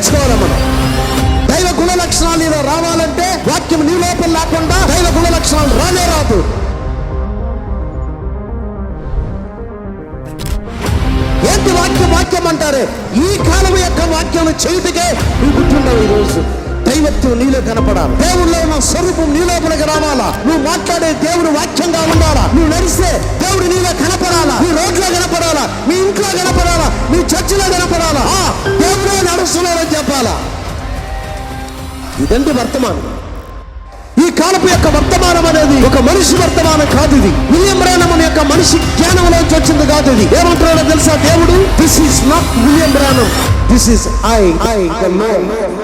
నేర్చుకోవాలి మనం. దైవ గుణ లక్షణాలు ఇలా రావాలంటే వాక్యం నీ లోపల లేకుండా దైవ గుణ లక్షణాలు రానే రాదు. ఏంటి వాక్యం అంటారే? ఈ కాలం యొక్క వాక్యం చేయుటకే నువ్వు పుట్టిండవు. ఈరోజు దైవత్వం నీలో కనపడాలి. దేవుళ్ళో ఉన్న స్వరూపం నీ లోపలికి రావాలా. నువ్వు మాట్లాడే దేవుడు వాక్యంగా ఉండాలా. నువ్వు నడిస్తే దేవుడు నీలో కనపడాలా. నీ రోడ్లో కనపడాలా, మీ ఇంట్లో కనపడాలా, మీ చర్చిలో కనపడాలా. దేవుడే నడుస్తున్నాడని చెప్పాలా. ఇదంటే వర్తమానం. ఈ కాలపు యొక్క వర్తమానం అనేది ఒక మనిషి వర్తమానం కాదు. ఇది విలియం బ్రానమ్ యొక్క మనిషి జ్ఞానంలోంచి వచ్చింది కాదు. ఇది ఏమంటున్నాడో తెలుసా దేవుడు? This is not William Branham, this is I the lord.